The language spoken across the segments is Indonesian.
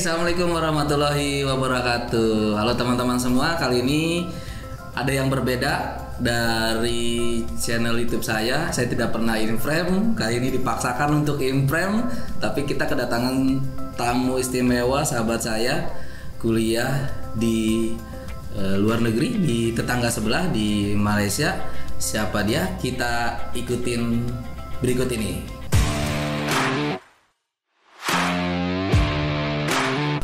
Assalamualaikum warahmatullahi wabarakatuh. Halo teman-teman semua, kali ini ada yang berbeda dari channel YouTube saya. Saya tidak pernah in frame, kali ini dipaksakan untuk in frame. Tapi kita kedatangan tamu istimewa, sahabat saya, kuliah di luar negeri, di tetangga sebelah di Malaysia. Siapa dia? Kita ikutin berikut ini.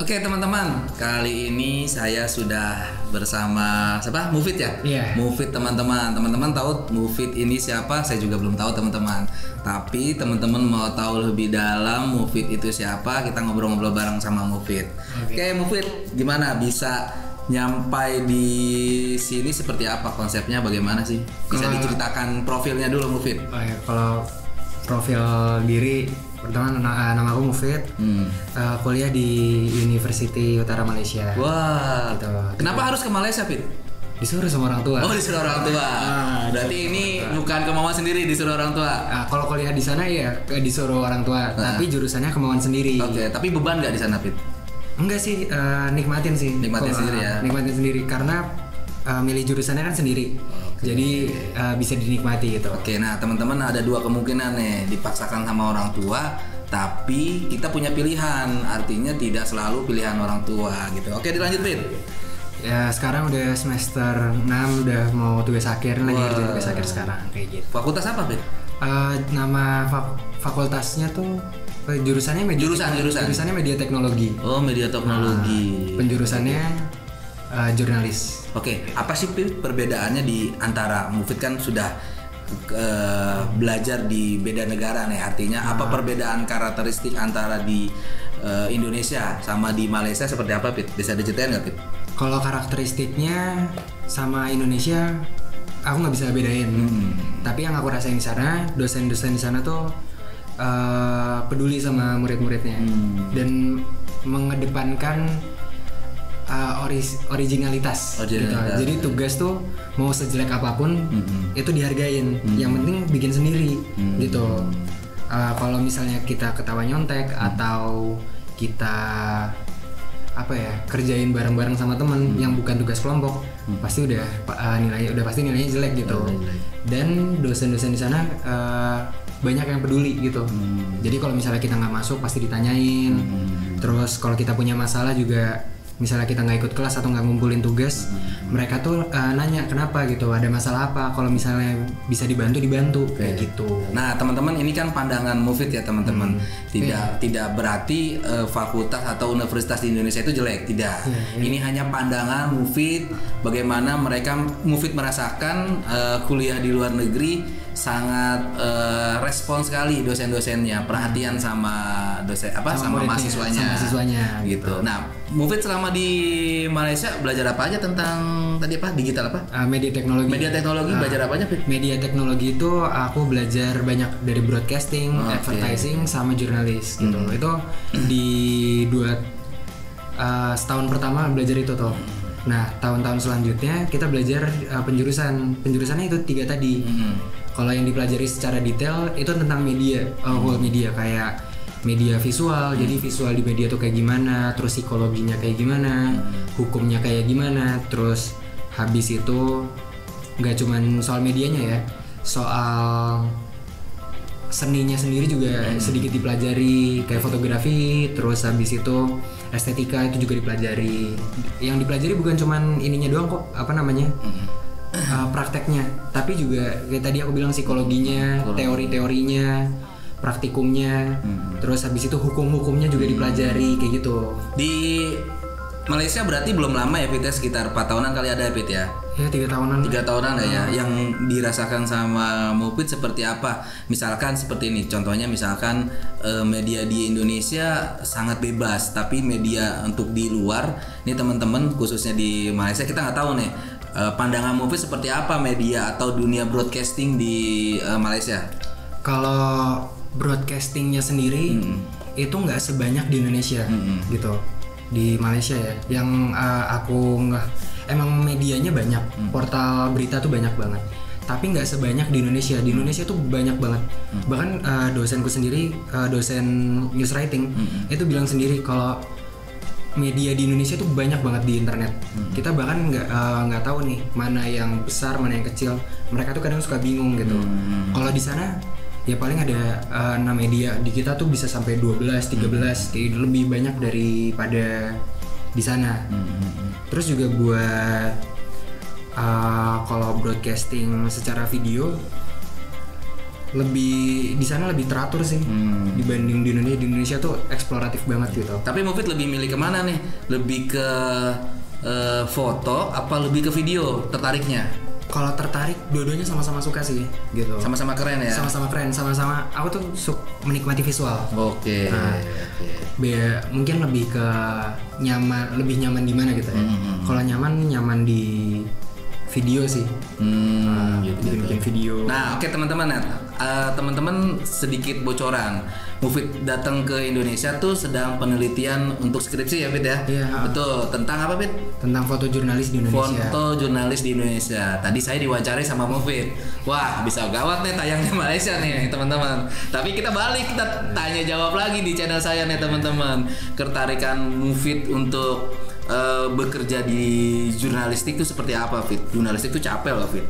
Oke teman-teman, kali ini saya sudah bersama siapa? Mufid ya? Iya. Mufid teman-teman. Teman-teman tahu Mufid ini siapa? Saya juga belum tahu teman-teman. Tapi teman-teman mau tahu lebih dalam Mufid itu siapa? Kita ngobrol-ngobrol bareng sama Mufid. Oke Mufid, gimana bisa nyampai di sini seperti apa konsepnya? Bagaimana sih? Bisa diceritakan profilnya dulu Mufid. Oh ya, kalau profil diri pertama nama aku Mufid, kuliah di University Utara Malaysia. Wah, gitu. Kenapa harus ke Malaysia, Fit? Disuruh sama orang tua. Oh, disuruh orang tua. Berarti ini bukan kemauan sendiri, disuruh orang tua. Kalau kuliah di sana ya disuruh orang tua, tapi jurusannya kemauan sendiri. Oke, tapi beban nggak di sana, Fit? Enggak sih, nikmatin sih. Nikmatin sendiri ya. Nikmatin sendiri karena milih jurusannya kan sendiri. Jadi bisa dinikmati gitu. Oke, nah teman-teman ada dua kemungkinan nih, dipaksakan sama orang tua, tapi kita punya pilihan, artinya tidak selalu pilihan orang tua gitu. Oke, dilanjut Fit. Ya sekarang udah semester 6, udah mau tugas akhir, lagi kerja tugas akhir sekarang kayak gitu. Fakultas apa Fit? Nama fakultasnya tuh jurusannya jurusannya media teknologi. Oh, media teknologi. Penjurusannya jurnalis. Oke, apa sih perbedaannya di antara Mufid kan sudah belajar di beda negara nih, artinya apa perbedaan karakteristik antara di Indonesia sama di Malaysia seperti apa, Fit? Bisa diceritain nggak, Fit? Kalau karakteristiknya sama Indonesia, aku nggak bisa bedain. Tapi yang aku rasain di sana, dosen-dosen di sana tuh peduli sama murid-muridnya dan mengedepankan originalitas gitu. Jadi tugas tuh mau sejelek apapun itu dihargain. Yang penting bikin sendiri gitu. Kalau misalnya kita ketawa nyontek atau kita kerjain bareng-bareng sama temen yang bukan tugas kelompok, pasti udah nilainya jelek gitu. Dan dosen-dosen di sana banyak yang peduli gitu. Jadi kalau misalnya kita nggak masuk pasti ditanyain. Terus kalau kita punya masalah juga, misalnya kita nggak ikut kelas atau nggak ngumpulin tugas, mereka tuh nanya kenapa gitu, ada masalah apa, kalau misalnya bisa dibantu kayak gitu. Nah teman-teman, ini kan pandangan Mufid ya teman-teman. Tidak berarti fakultas atau universitas di Indonesia itu jelek, tidak. Ini hanya pandangan Mufid, bagaimana Mufid merasakan kuliah di luar negeri sangat respons sekali dosen-dosennya, perhatian sama sama mahasiswanya gitu. Nah, Mufid selama di Malaysia belajar apa aja tentang digital apa? Media teknologi. Media teknologi belajar apa aja, Fit? Media teknologi itu aku belajar banyak dari broadcasting, advertising sama jurnalis gitu. Itu di setahun pertama belajar itu tuh. Nah, tahun-tahun selanjutnya kita belajar penjurusannya itu 3 tadi. Kalau yang dipelajari secara detail itu tentang media, whole media, kayak media visual. Jadi visual di media tuh kayak gimana, terus psikologinya kayak gimana, hukumnya kayak gimana, terus habis itu nggak cuman soal medianya ya, soal seninya sendiri juga sedikit dipelajari, kayak fotografi. Terus habis itu estetika itu juga dipelajari. Yang dipelajari bukan cuman ininya doang kok, prakteknya, tapi juga kayak tadi aku bilang psikologinya, teori-teorinya, praktikumnya, terus habis itu hukum-hukumnya juga dipelajari kayak gitu. Di Malaysia berarti belum lama ya, Fit, sekitar 4 tahunan kali ada ya, Fit ya? Ya 3 tahunan. 3 tahunan ya. Yang dirasakan sama Mufid seperti apa? Misalkan seperti ini, contohnya misalkan media di Indonesia sangat bebas, tapi media untuk di luar, ini teman-teman khususnya di Malaysia kita nggak tahu nih. Pandangan Mufid seperti apa media atau dunia broadcasting di Malaysia? Kalau broadcastingnya sendiri itu nggak sebanyak di Indonesia gitu. Di Malaysia ya, yang aku nggak, emang medianya banyak, portal berita tuh banyak banget. Tapi nggak sebanyak di Indonesia. Di Indonesia tuh banyak banget. Bahkan dosenku sendiri, dosen news writing, itu bilang sendiri kalau media di Indonesia tuh banyak banget di internet. Kita bahkan nggak tahu nih mana yang besar, mana yang kecil. Mereka tuh kadang suka bingung gitu. Kalau di sana ya paling ada 6 media, di kita tuh bisa sampai 12, 13, kayak lebih banyak daripada di sana. Terus juga buat kalau broadcasting secara video lebih di sana lebih teratur sih dibanding di Indonesia. Di Indonesia tuh eksploratif banget gitu. Tapi Mufid lebih milih kemana nih? Lebih ke foto apa lebih ke video tertariknya? Kalau tertarik, dua-duanya sama-sama suka sih gitu. Sama-sama keren ya? Sama-sama keren, sama-sama aku tuh menikmati visual. Oke. Mungkin lebih ke lebih nyaman di mana gitu ya. Kalau nyaman di video sih. Bikin video. Nah, oke teman-teman, teman-teman sedikit bocoran. Mufid datang ke Indonesia tuh sedang penelitian untuk skripsi ya, Fit ya? Iya. Betul. Tentang apa, Fit? Tentang foto jurnalis di Indonesia. Foto jurnalis di Indonesia. Tadi saya diwawancari sama Mufid. Wah, bisa gawat nih tayang di Malaysia nih, teman-teman. Tapi kita kita tanya jawab lagi di channel saya nih, teman-teman. Ketertarikan Mufid untuk bekerja di jurnalistik itu seperti apa, Fit? Jurnalistik itu capek loh, Fit.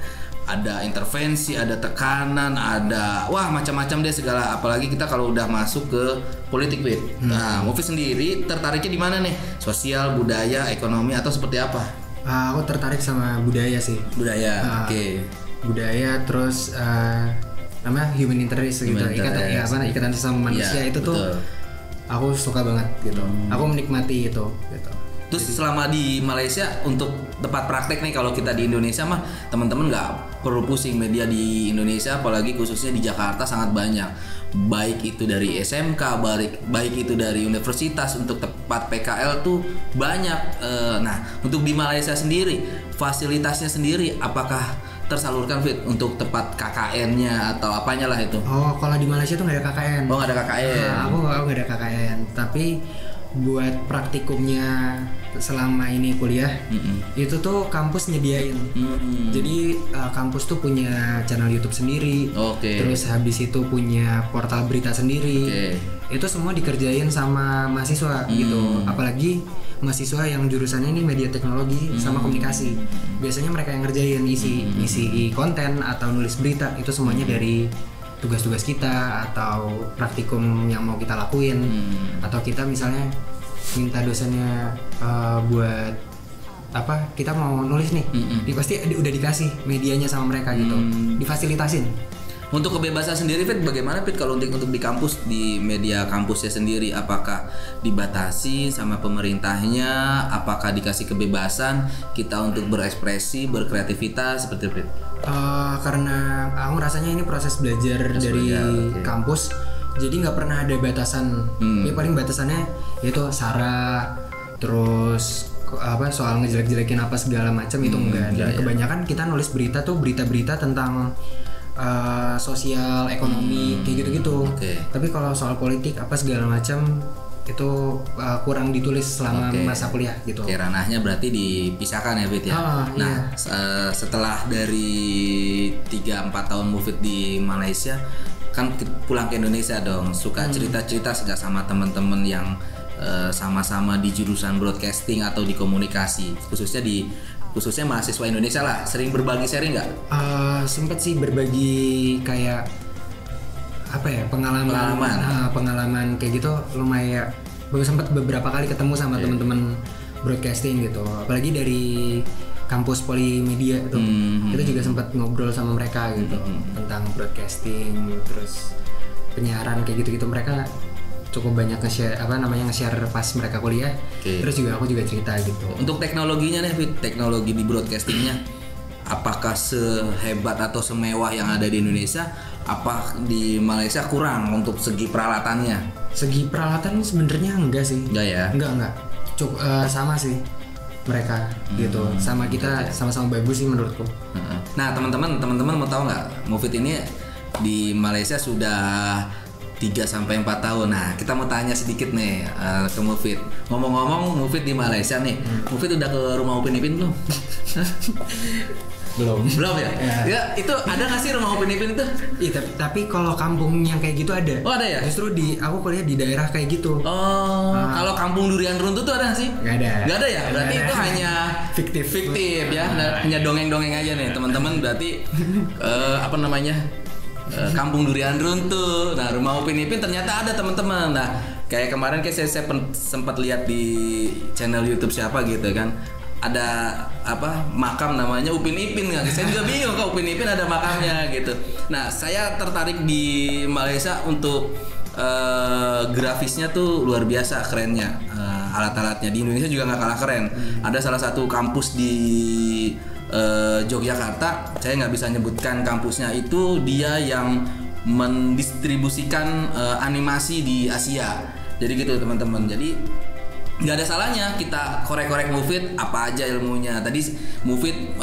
Ada intervensi, ada tekanan, ada macam-macam deh segala. Apalagi kita kalau udah masuk ke politik, Fit. Nah, Mufid sendiri tertariknya di mana nih? Sosial, budaya, ekonomi atau seperti apa? Aku tertarik sama budaya sih. Budaya, oke. Budaya terus namanya human interest gitu. Ikatan sesama manusia itu betul. tuh aku suka banget gitu. Aku menikmati itu gitu. Terus selama di Malaysia untuk tempat praktek nih, kalau kita di Indonesia mah teman-teman nggak perlu pusing, media di Indonesia apalagi khususnya di Jakarta sangat banyak, baik itu dari SMK, baik itu dari universitas, untuk tempat PKL tuh banyak. Nah, untuk di Malaysia sendiri fasilitasnya sendiri apakah tersalurkan, Fit, untuk tempat KKN-nya atau apanya lah itu? Oh, kalau di Malaysia tuh nggak ada KKN. Oh, nggak ada KKN. Aku nggak ada KKN, tapi buat praktikumnya selama ini kuliah itu tuh kampus nyediain. Jadi kampus tuh punya channel YouTube sendiri. Terus habis itu punya portal berita sendiri. Itu semua dikerjain sama mahasiswa gitu. Apalagi mahasiswa yang jurusannya ini media teknologi sama komunikasi. Biasanya mereka yang ngerjain isi konten atau nulis berita, itu semuanya dari tugas-tugas kita atau praktikum yang mau kita lakuin. Atau kita misalnya minta dosennya buat kita mau nulis nih, pasti udah dikasih medianya sama mereka gitu, difasilitasin. Untuk kebebasan sendiri, Fit, bagaimana, Fit, kalau untuk di kampus, di media kampusnya sendiri, apakah dibatasi sama pemerintahnya? Apakah dikasih kebebasan kita untuk berekspresi, berkreativitas seperti itu, Fit? Karena aku rasanya ini proses belajar dari kampus, jadi nggak pernah ada batasan. Ya paling batasannya yaitu sara, terus soal ngejelek-jelekin apa segala macam itu enggak. Dan kebanyakan kita nulis berita tuh berita-berita tentang sosial, ekonomi, kayak gitu-gitu. Tapi kalau soal politik apa segala macam itu kurang ditulis selama masa kuliah gitu. Ranahnya berarti dipisahkan ya, Fit ya. Nah, setelah dari 3-4 tahun Mufid di Malaysia, kan pulang ke Indonesia dong, suka cerita-cerita sama teman-teman yang sama-sama di jurusan broadcasting atau di komunikasi, khususnya mahasiswa Indonesia lah, sering berbagi sharing nggak? Sempet sih berbagi kayak pengalaman kayak gitu lumayan. Baru sempat beberapa kali ketemu sama teman-teman broadcasting gitu, apalagi dari kampus Polimedia itu. Kita juga sempat ngobrol sama mereka gitu tentang broadcasting, terus penyiaran kayak gitu-gitu. Mereka cukup banyak nge-share pas mereka kuliah. Terus juga aku juga cerita gitu. Untuk teknologinya nih, Fit, teknologi di broadcastingnya apakah sehebat atau semewah yang ada di Indonesia? Apa di Malaysia kurang untuk segi peralatannya? Segi peralatan sebenarnya enggak sih. Enggak ya? Enggak. Cukup sama sih mereka gitu. Sama kita sama-sama bagus sih menurutku. Nah, teman-teman mau tahu nggak? Mufid ini di Malaysia sudah 3-4 tahun. Nah, kita mau tanya sedikit nih ke Mufid. Ngomong-ngomong, Mufid di Malaysia nih, Mufid udah ke rumah Upin Ipin belum? Belum ya? Ya itu ada nggak sih rumah Upin Ipin itu? Iya, tapi kalau kampung yang kayak gitu ada. Oh ada ya? Justru aku kuliah di daerah kayak gitu. Oh, kalau kampung durian runtuh tuh ada nggak sih? Gak ada. Gak ada ya? Berarti itu hanya fiktif ya, hanya dongeng-dongeng aja nih teman-teman. Berarti apa namanya? Kampung durian runtuh. Nah, rumah Upin Ipin ternyata ada teman-teman. Nah, kayak kemarin saya sempat lihat di channel YouTube siapa gitu kan. Ada makam namanya Upin Ipin kan. Saya juga bingung kok Upin Ipin ada makamnya gitu. Nah, saya tertarik di Malaysia untuk grafisnya tuh luar biasa kerennya, alat-alatnya di Indonesia juga nggak kalah keren. Ada salah satu kampus di Yogyakarta, saya nggak bisa nyebutkan kampusnya, itu dia yang mendistribusikan animasi di Asia. Jadi gitu teman-teman. Jadi nggak ada salahnya kita korek-korek Mufid apa aja ilmunya. Tadi Mufid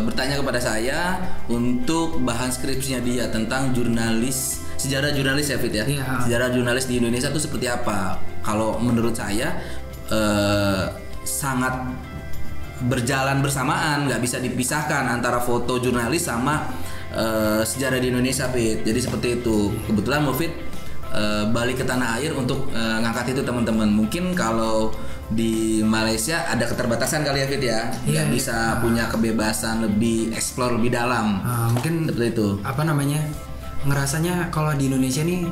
bertanya kepada saya untuk bahan skripsinya dia tentang sejarah jurnalis ya Fit ya. Sejarah jurnalis di Indonesia itu seperti apa? Kalau menurut saya sangat berjalan bersamaan, nggak bisa dipisahkan antara foto jurnalis sama sejarah di Indonesia Fit. Jadi seperti itu. Kebetulan Mufid balik ke tanah air untuk ngangkat itu teman-teman. Mungkin kalau di Malaysia ada keterbatasan kali ya Fit ya, nggak bisa punya kebebasan lebih explore lebih dalam. Mungkin seperti itu. Ngerasanya kalau di Indonesia nih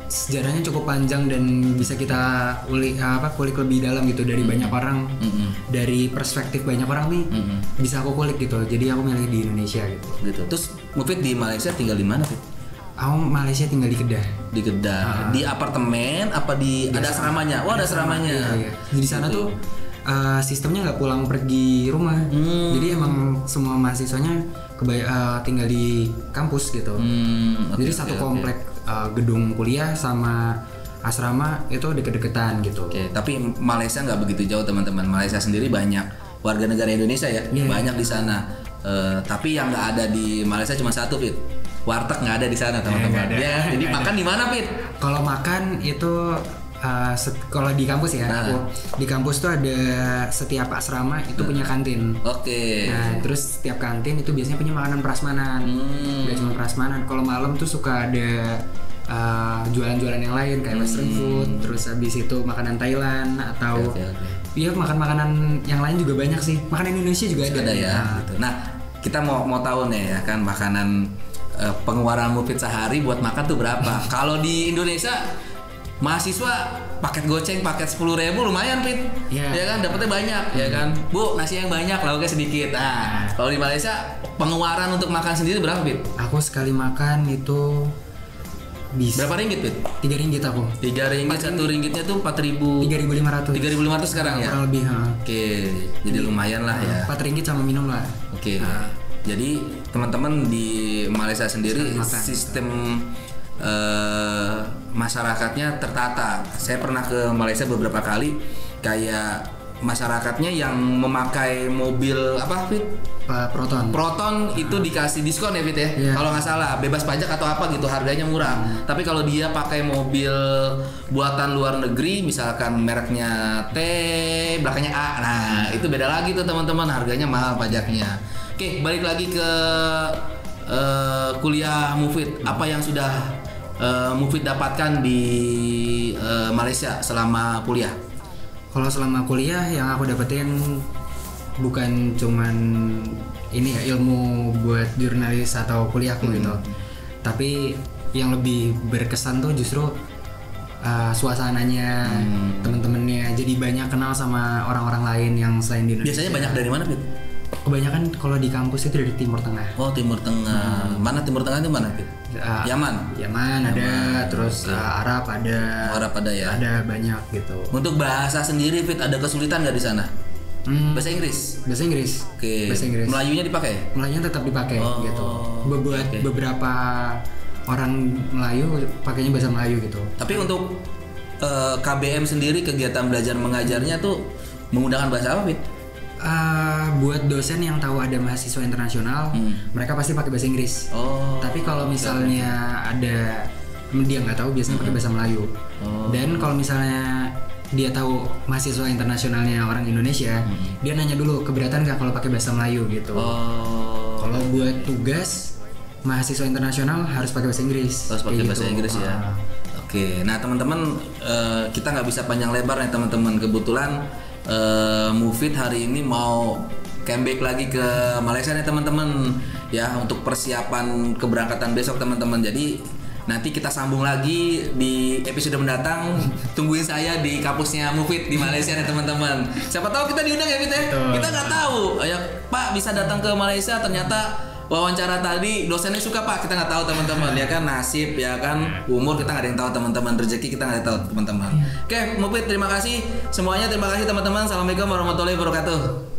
sejarahnya cukup panjang dan bisa kita kulik lebih dalam gitu dari banyak orang, dari perspektif banyak orang nih bisa aku kulik gitu. Jadi aku milih di Indonesia gitu. Terus Mufid di Malaysia tinggal di mana Fit? Aku Malaysia tinggal di Kedah. Di Kedah. Di apartemen apa ada asramanya? Wah, ada asramanya. Iya. Di sana tuh sistemnya nggak pulang pergi rumah. Jadi emang semua mahasiswanya tinggal di kampus gitu. Jadi satu komplek gedung kuliah sama asrama itu deket-deketan gitu. Tapi Malaysia nggak begitu jauh teman-teman. Malaysia sendiri banyak warga negara Indonesia ya, banyak di sana. Tapi yang nggak ada di Malaysia cuma satu Fit. Warteg nggak ada di sana teman-teman. Ya, jadi makan di mana Fit? Kalau makan itu kalau di kampus ya, di kampus tuh ada setiap asrama itu punya kantin. Nah, terus setiap kantin itu biasanya punya makanan prasmanan. Gak cuma prasmanan. Kalau malam tuh suka ada jualan-jualan yang lain kayak western food, terus habis itu makanan Thailand atau iya makanan yang lain juga banyak sih. Makanan Indonesia juga ada ya. Gitu. Nah, kita mau tahu nih ya kan makanan pengeluaran Mufid sehari buat makan tuh berapa? Kalau di Indonesia mahasiswa paket goceng paket 10.000 lumayan Fit, ya kan dapetnya banyak, ya kan Bu nasi yang banyak lauknya sedikit. Nah kalau di Malaysia pengeluaran untuk makan sendiri berapa Fit? Aku sekali makan itu bisa berapa ringgit Fit? 3 ringgit aku. 3 ringgit, 1 ringgitnya tuh 4.000. 3.500. 3.500 sekarang ya? Kurang lebih. Jadi lumayan lah ya. 4 ringgit sama minum lah. Jadi teman-teman di Malaysia sendiri sistem masyarakatnya tertata. Saya pernah ke Malaysia beberapa kali, kayak masyarakatnya yang memakai mobil apa Fit? Proton itu dikasih diskon ya Fit ya? Kalau nggak salah bebas pajak atau apa gitu, harganya murah. Tapi kalau dia pakai mobil buatan luar negeri, misalkan mereknya T, belakangnya A, nah itu beda lagi tuh teman-teman, harganya mahal pajaknya. Oke, balik lagi ke kuliah Mufid. Apa yang sudah Mufid dapatkan di Malaysia selama kuliah? Kalau selama kuliah yang aku dapetin bukan cuman ini ya ilmu buat jurnalis atau kuliahku gitu. Tapi yang lebih berkesan tuh justru suasananya, temen-temennya. Jadi banyak kenal sama orang-orang lain yang selain di Indonesia. Biasanya banyak dari mana Fit? Kebanyakan kalau di kampus itu dari Timur Tengah. Oh Timur Tengah. Mana Timur Tengah itu mana Fit? Yaman ada, terus Arab ada. Arab ada ya? Ada banyak gitu. Untuk bahasa sendiri Fit ada kesulitan nggak di sana? Bahasa Inggris? Bahasa Inggris. Bahasa Inggris. Melayunya dipakai? Melayunya tetap dipakai gitu. Buat beberapa orang Melayu pakainya bahasa Melayu gitu. Tapi untuk KBM sendiri kegiatan belajar mengajarnya tuh menggunakan bahasa apa Fit? Buat dosen yang tahu ada mahasiswa internasional, mereka pasti pakai bahasa Inggris. Tapi kalau misalnya ada dia nggak tahu, biasanya pakai bahasa Melayu. Dan kalau misalnya dia tahu mahasiswa internasionalnya orang Indonesia, dia nanya dulu keberatan nggak kalau pakai bahasa Melayu gitu. Kalau buat tugas mahasiswa internasional harus pakai bahasa Inggris. Harus pakai Kayak bahasa gitu. Inggris ya. Oke, nah teman-teman kita nggak bisa panjang lebar nih teman-teman. Kebetulan Mufid hari ini mau comeback lagi ke Malaysia nih teman-teman ya untuk persiapan keberangkatan besok teman-teman. Jadi nanti kita sambung lagi di episode mendatang. Tungguin saya di kampusnya Mufid di Malaysia nih teman-teman. Siapa tahu kita diundang ya Fit ya. Kita nggak tahu. Ya Pak bisa datang ke Malaysia, ternyata wawancara tadi dosennya suka Pak, kita nggak tahu teman-teman. Ya kan nasib, ya kan umur kita nggak ada yang tahu teman-teman, rezeki kita nggak ada yang tahu teman-teman. Oke, Mufid terima kasih semuanya, terima kasih teman-teman. Assalamualaikum warahmatullahi wabarakatuh.